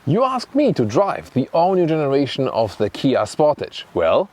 You asked me to drive the all-new generation of the Kia Sportage. Well,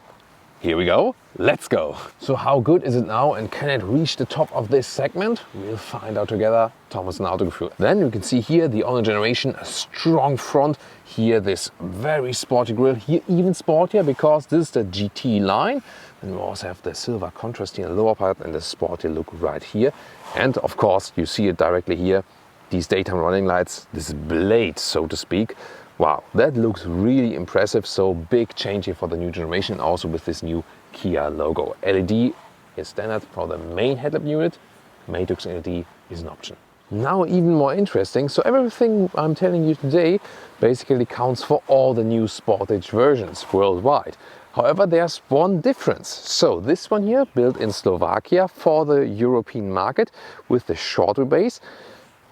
here we go. Let's go. So how good is it now and can it reach the top of this segment? We'll find out together. Thomas and Autogefühl. Then you can see here the all-new generation, a strong front. Here this very sporty grille. Here even sportier because this is the GT line. And we also have the silver contrast here in the lower part and the sporty look right here. And of course you see it directly here. These daytime running lights, this blade, so to speak. Wow, that looks really impressive. So big change here for the new generation, also with this new Kia logo. LED is standard for the main headlamp unit. Matrix LED is an option. Now even more interesting, so everything I'm telling you today basically counts for all the new Sportage versions worldwide. However, there's one difference. So this one here, built in Slovakia for the European market with the short wheelbase.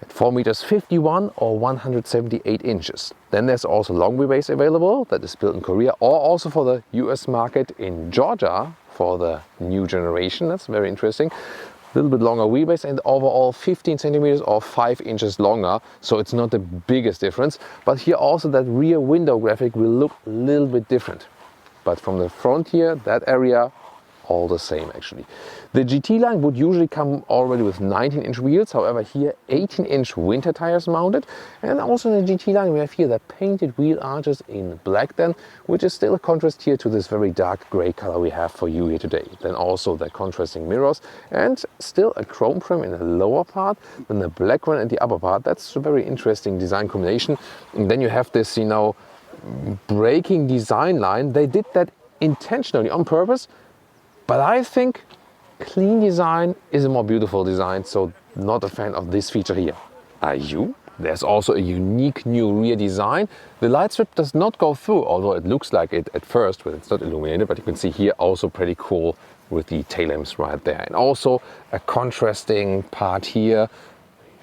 At 4 meters 51 or 178 inches. Then there's also long wheelbase available that is built in Korea or also for the US market in Georgia for the new generation. That's very interesting. A little bit longer wheelbase and overall 15 centimeters or 5 inches longer. So it's not the biggest difference. But here also that rear window graphic will look a little bit different. But from the front here, that area, all the same actually. The GT line would usually come already with 19-inch wheels, however here 18-inch winter tires mounted. And also in the GT line we have here the painted wheel arches in black then, which is still a contrast here to this very dark grey color we have for you here today. Then also the contrasting mirrors and still a chrome trim in the lower part, then the black one in the upper part. That's a very interesting design combination. And then you have this, braking design line. They did that intentionally on purpose. But I think clean design is a more beautiful design, so not a fan of this feature here. Are you? There's also a unique new rear design. The light strip does not go through, although it looks like it at first when it's not illuminated, but you can see here also pretty cool with the tail lamps right there. And also a contrasting part here.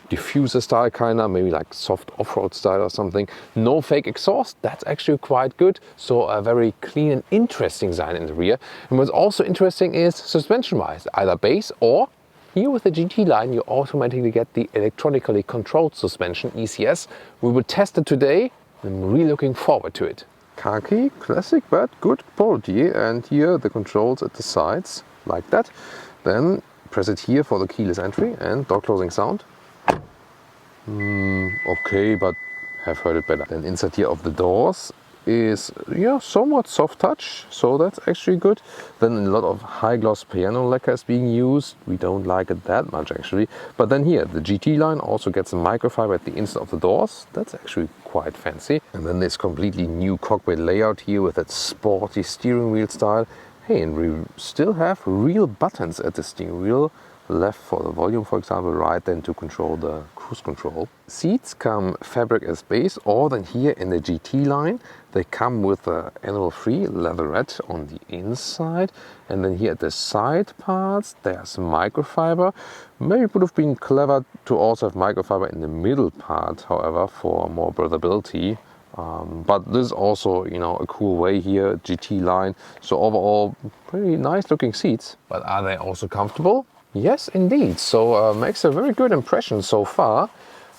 Diffuser style kinda, maybe like soft off-road style or something. No fake exhaust, that's actually quite good. So a very clean and interesting design in the rear. And what's also interesting is suspension-wise, either base or here with the GT line you automatically get the electronically controlled suspension, ECS. We will test it today. I'm really looking forward to it. Khaki, classic but good quality. And here the controls at the sides, like that. Then press it here for the keyless entry and door closing sound. Okay, but have heard it better. Then inside here of the doors is somewhat soft touch, so that's actually good. Then a lot of high gloss piano lacquer is being used. We don't like it that much actually. But then here the GT line also gets a microfiber at the inside of the doors. That's actually quite fancy. And then this completely new cockpit layout here with that sporty steering wheel style. Hey, and we still have real buttons at the steering wheel. Left for the volume, for example, right then to control the cruise control. Seats come fabric as base, or then here in the GT line they come with a animal-free leatherette on the inside, and then here at the side parts there's microfiber. Maybe it would have been clever to also have microfiber in the middle part, however, for more breathability. But this is also, a cool way here, GT line. So overall, pretty nice looking seats. But are they also comfortable? Yes, indeed. So makes a very good impression so far.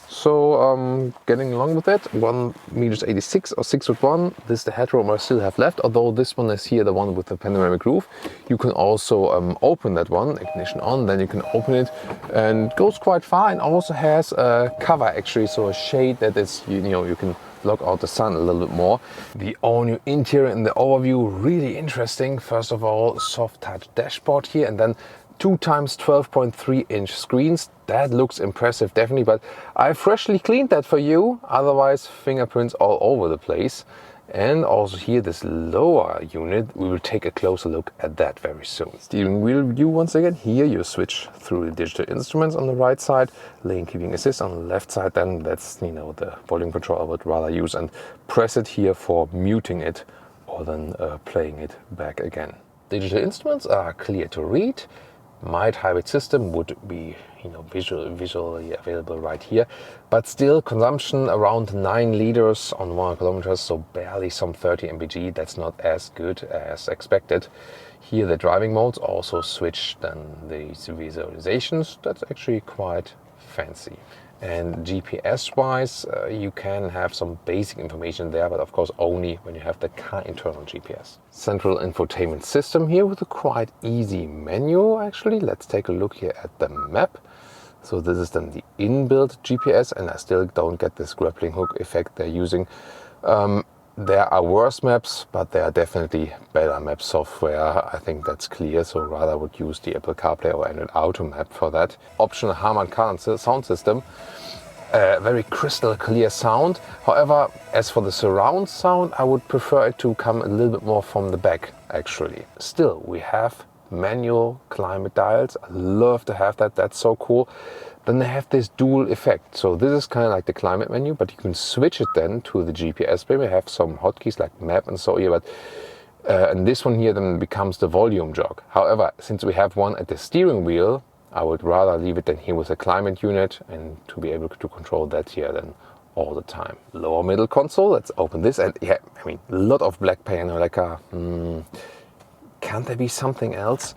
So getting along with it, 1.86 m or 6'1". This is the headroom I still have left, although this one is here, the one with the panoramic roof. You can also open that one, ignition on, then you can open it and it goes quite far and also has a cover actually, so a shade that is, you can block out the sun a little bit more. The all-new interior in the overview, really interesting. First of all, soft touch dashboard here and then 2 times 12.3 inch screens. That looks impressive, definitely, but I freshly cleaned that for you, otherwise fingerprints all over the place. And also here this lower unit, we will take a closer look at that very soon. Steering wheel view once again. Here you switch through the digital instruments on the right side, lane keeping assist on the left side, then that's the volume control I would rather use, and press it here for muting it or then playing it back again. Digital instruments are clear to read. Mild hybrid system would be visually available right here, but still consumption around 9 liters on 100 kilometers, so barely some 30 mpg. That's not as good as expected. Here the driving modes also switch then these visualizations. That's actually quite fancy. And GPS-wise, you can have some basic information there, but of course only when you have the car internal GPS. Central infotainment system here with a quite easy menu actually. Let's take a look here at the map. So this is then the inbuilt GPS, and I still don't get this grappling hook effect they're using. There are worse maps, but there are definitely better map software. I think that's clear, so rather I would use the Apple CarPlay or Android Auto map for that. Optional Harman Kardon sound system. Very crystal clear sound. However, as for the surround sound, I would prefer it to come a little bit more from the back, actually. Still, we have manual climate dials. I love to have that. That's so cool. Then they have this dual effect. So this is kind of like the climate menu, but you can switch it then to the GPS. Maybe have some hotkeys like map and so here, but and this one here then becomes the volume jog. However, since we have one at the steering wheel, I would rather leave it then here with a climate unit and to be able to control that here then all the time. Lower middle console, let's open this. And yeah, I mean, a lot of black piano lacquer. Can't there be something else?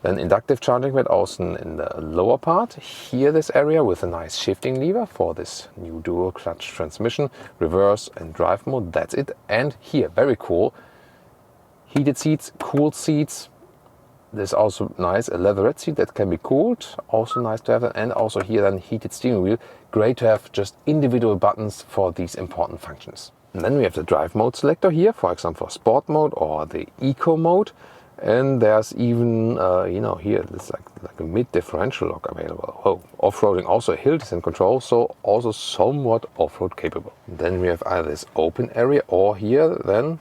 Then inductive charging pad also in the lower part. Here this area with a nice shifting lever for this new dual clutch transmission, reverse and drive mode, that's it. And here, very cool, heated seats, cooled seats. There's also nice, a leatherette seat that can be cooled, also nice to have that. And also here then heated steering wheel, great to have just individual buttons for these important functions. And then we have the drive mode selector here, for example for sport mode or the eco mode. And there's even, here, it's like a mid differential lock available. Oh, off-roading, also hill descent control, so also somewhat off-road capable. And then we have either this open area or here then,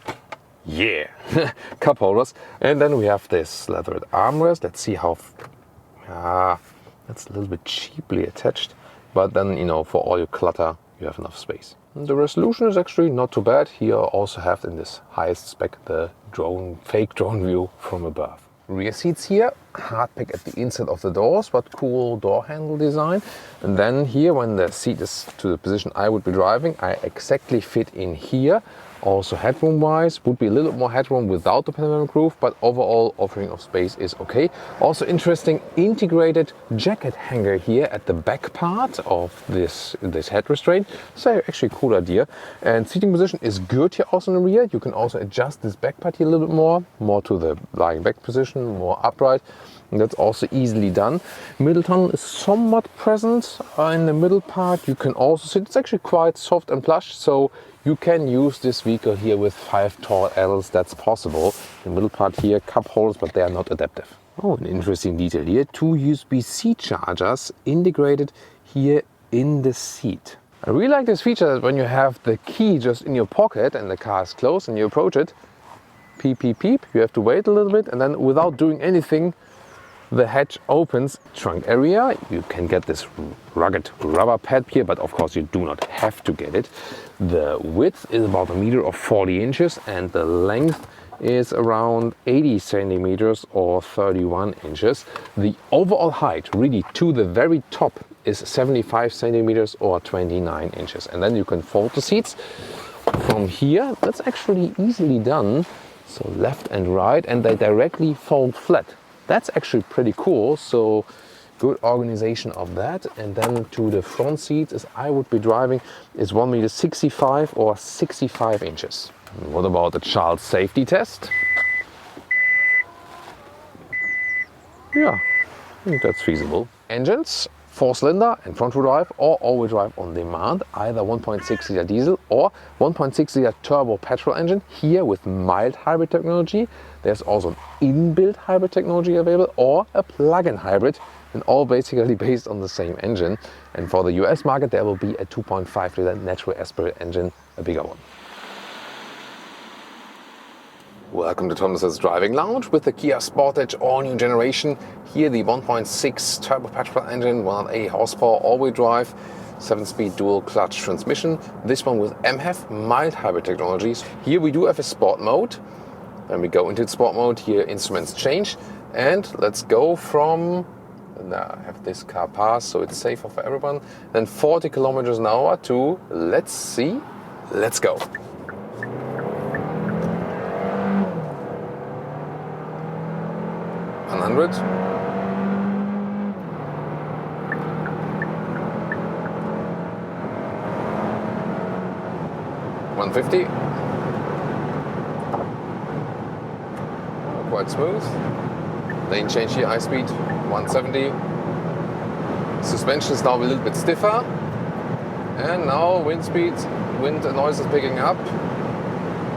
yeah, cup holders. And then we have this leatherette armrest. Let's see how, that's a little bit cheaply attached. But then, for all your clutter, you have enough space. And the resolution is actually not too bad. Here I also have in this highest spec the fake drone view from above. Rear seats here, hard pack at the inside of the doors, but cool door handle design. And then here, when the seat is to the position I would be driving, I exactly fit in here. Also headroom wise, would be a little bit more headroom without the panoramic roof, but overall offering of space is okay. Also interesting integrated jacket hanger here at the back part of this head restraint. So actually a cool idea. And seating position is good here also in the rear. You can also adjust this back part here a little bit more to the lying back position, more upright. And that's also easily done. Middle tunnel is somewhat present in the middle part. You can also sit, it's actually quite soft and plush, so you can use this vehicle here with 5 tall L's, that's possible. The middle part here, cup holders, but they are not adaptive. Oh, an interesting detail here, 2 USB-C chargers integrated here in the seat. I really like this feature that when you have the key just in your pocket and the car is closed and you approach it, peep, peep, peep, you have to wait a little bit, and then without doing anything, the hatch opens. Trunk area, you can get this rugged rubber pad here, but of course you do not have to get it. The width is about 1 meter or 40 inches and the length is around 80 centimeters or 31 inches. The overall height, really to the very top, is 75 centimeters or 29 inches. And then you can fold the seats from here. That's actually easily done. So left and right, and they directly fold flat. That's actually pretty cool, so good organization of that. And then to the front seats, as I would be driving, is 1 meter 65 or 65 inches. And what about the child safety test? Yeah, I think that's feasible. Engines, 4-cylinder and front-wheel drive or all-wheel drive on demand, either 1.6 liter diesel or 1.6 liter turbo petrol engine, here with mild hybrid technology. There's also an inbuilt hybrid technology available or a plug-in hybrid, and all basically based on the same engine. And for the US market, there will be a 2.5 liter natural aspirated engine, a bigger one. Welcome to Thomas's Driving Lounge with the Kia Sportage all-new generation. Here the 1.6 turbo petrol engine, 180 horsepower, all-wheel drive, 7-speed dual clutch transmission. This one with MHEV, mild hybrid technologies. Here we do have a sport mode. When we go into the sport mode, here instruments change. And let's go from, now I have this car pass, so it's safer for everyone. Then 40 kilometers an hour to, let's see, let's go. 100. 150. Quite smooth. Lane change here, high speed, 170. Suspension is now a little bit stiffer. And now wind noise is picking up.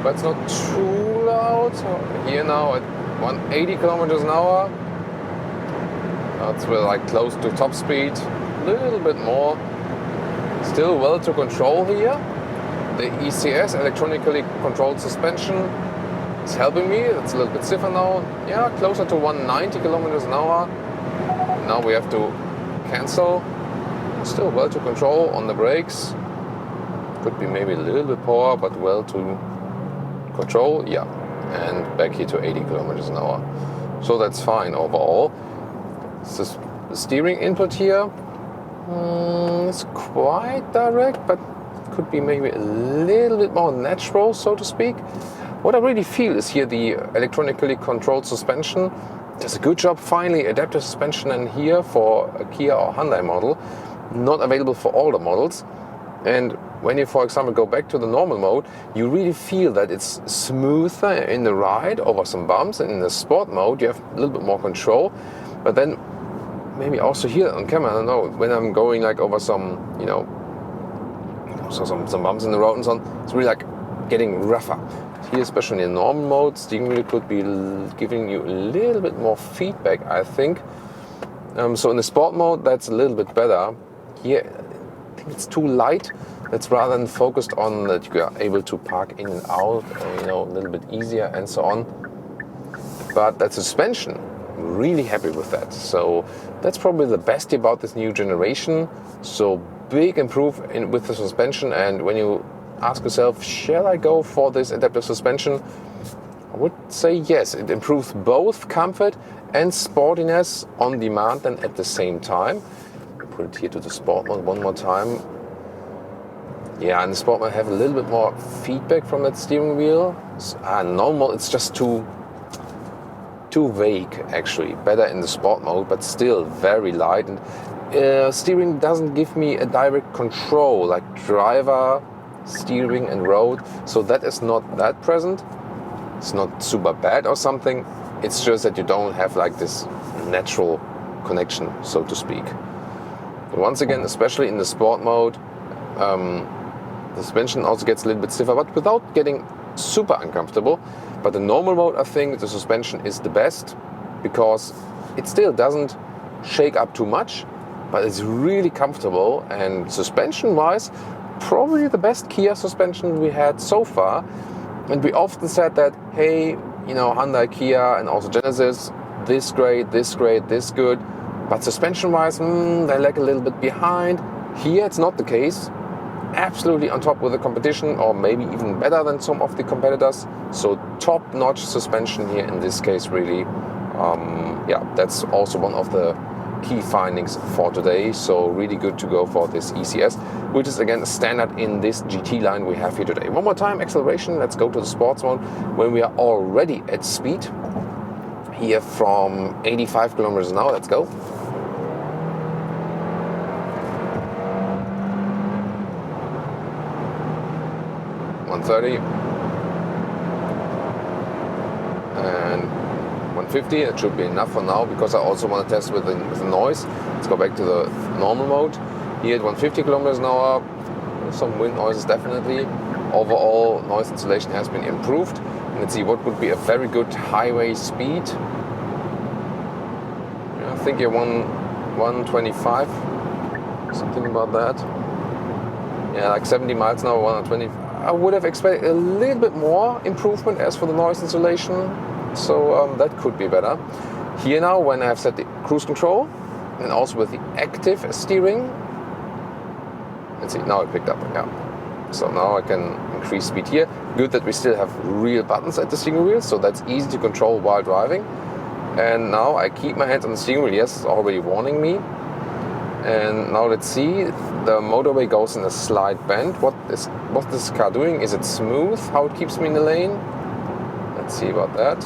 But it's not too loud. Here now at 180 kilometers an hour. That's like close to top speed. A little bit more. Still well to control here. The ECS, electronically controlled suspension, is helping me. It's a little bit stiffer now. Yeah, closer to 190 kilometers an hour. Now we have to cancel. Still well to control on the brakes. Could be maybe a little bit power, but well to control. Yeah, and back here to 80 kilometers an hour. So that's fine overall. The steering input here is quite direct, but could be maybe a little bit more natural, so to speak. What I really feel is here the electronically controlled suspension does a good job. Finally, adaptive suspension in here for a Kia or Hyundai model, not available for all the models. And when you, for example, go back to the normal mode, you really feel that it's smoother in the ride over some bumps, and in the sport mode you have a little bit more control. But then maybe also here on camera, I don't know, when I'm going like over some, so some bumps in the road and so on, it's really like getting rougher. Here, especially in normal mode, steering wheel could be giving you a little bit more feedback, I think. So in the sport mode, that's a little bit better. Here, I think it's too light. That's rather than focused on that you are able to park in and out, a little bit easier and so on. But that suspension, really happy with that. So that's probably the best about this new generation. So big improvement with the suspension. And when you ask yourself, shall I go for this adaptive suspension? I would say yes. It improves both comfort and sportiness on demand and at the same time. Put it here to the sport mode one more time. Yeah, in the sport mode I have a little bit more feedback from that steering wheel. Normal, it's just too vague actually. Better in the sport mode, but still very light. And steering doesn't give me a direct control like driver, steering and road. So that is not that present. It's not super bad or something. It's just that you don't have like this natural connection, so to speak. But once again, especially in the sport mode, the suspension also gets a little bit stiffer, but without getting super uncomfortable. But the normal mode, I think the suspension is the best because it still doesn't shake up too much, but it's really comfortable. And suspension-wise, probably the best Kia suspension we had so far. And we often said that, hey, Hyundai, Kia, and also Genesis, this great, this great, this good. But suspension-wise, they lag a little bit behind. Here, it's not the case. Absolutely on top with the competition, or maybe even better than some of the competitors. So top-notch suspension here in this case, really. That's also one of the key findings for today. So really good to go for this ECS, which is again standard in this GT line we have here today. One more time, acceleration. Let's go to the sports mode when we are already at speed. Here from 85 kilometers an hour. Let's go. 130 and 150. That should be enough for now because I also want to test with the noise. Let's go back to the normal mode. Here at 150 kilometers an hour, some wind noises definitely. Overall noise insulation has been improved. And let's see what would be a very good highway speed. I think here 125, something about that. Yeah, like 70 miles an hour, 120. I would have expected a little bit more improvement as for the noise insulation, so that could be better. Here now, when I have set the cruise control and also with the active steering, let's see, now it picked up, yeah. So now I can increase speed here. Good that we still have real buttons at the steering wheel, so that's easy to control while driving. And now I keep my hands on the steering wheel. Yes, it's already warning me. And now let's see, the motorway goes in a slight bend. What's this car doing? Is it smooth, how it keeps me in the lane? Let's see about that.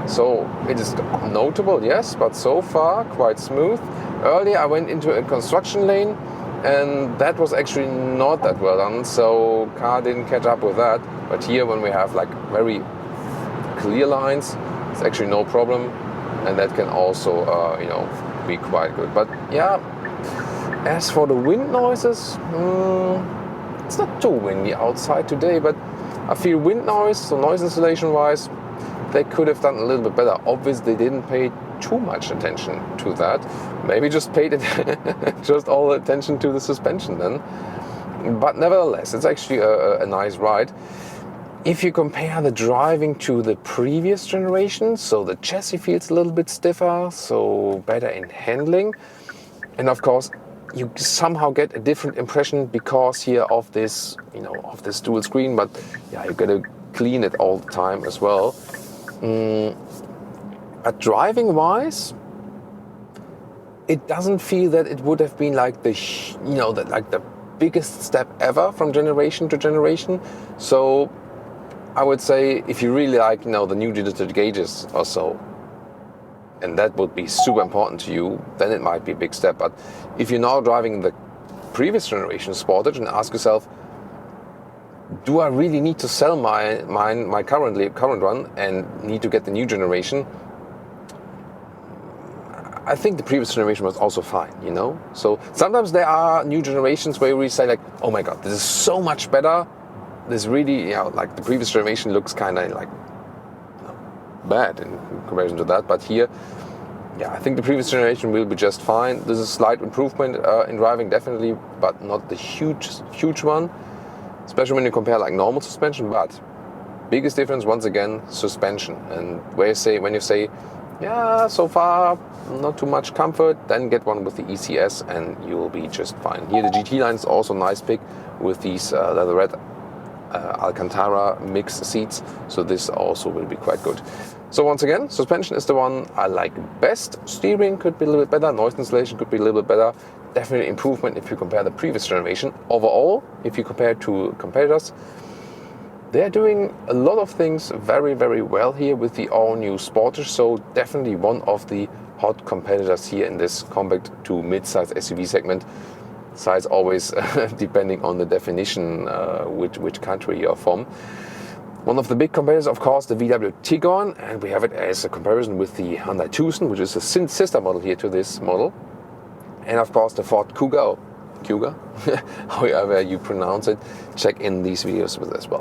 So it is notable, yes, but so far quite smooth. Earlier I went into a construction lane and that was actually not that well done, so car didn't catch up with that. But here, when we have like very clear lines, it's actually no problem, and that can also be quite good. But yeah, as for the wind noises, it's not too windy outside today, but I feel wind noise, so noise insulation wise, they could have done a little bit better. Obviously, they didn't pay too much attention to that. Maybe just paid it just all the attention to the suspension then. But nevertheless, it's actually a nice ride. If you compare the driving to the previous generation, so the chassis feels a little bit stiffer, so better in handling. And of course, you somehow get a different impression because here of this, of this dual screen, but yeah, you gotta clean it all the time as well. But driving wise, it doesn't feel that it would have been like the biggest step ever from generation to generation. So I would say if you really like, the new digital gauges or so, and that would be super important to you, then it might be a big step. But if you're now driving the previous generation Sportage and ask yourself, do I really need to sell my current one and need to get the new generation? I think the previous generation was also fine, So sometimes there are new generations where we say like, oh my God, this is so much better. This really, like the previous generation looks kind of like bad in comparison to that. But here, I think the previous generation will be just fine. This is a slight improvement in driving, definitely, but not the huge one. Especially when you compare like normal suspension, but biggest difference once again, suspension. And when you say, so far not too much comfort, then get one with the ECS and you will be just fine. Here the GT line is also a nice pick with these leatherette Alcantara mix seats, so this also will be quite good. So once again, suspension is the one I like best. Steering could be a little bit better, noise insulation could be a little bit better. Definitely improvement if you compare the previous generation. Overall, if you compare to competitors, they're doing a lot of things very, very well here with the all-new Sportage, so definitely one of the hot competitors here in this compact to mid-size SUV segment. Size always depending on the definition, which country you're from. One of the big competitors, of course, the VW Tiguan, and we have it as a comparison with the Hyundai Tucson, which is a sister model here to this model. And of course the Ford Kuga, however you pronounce it. Check in these videos with as well.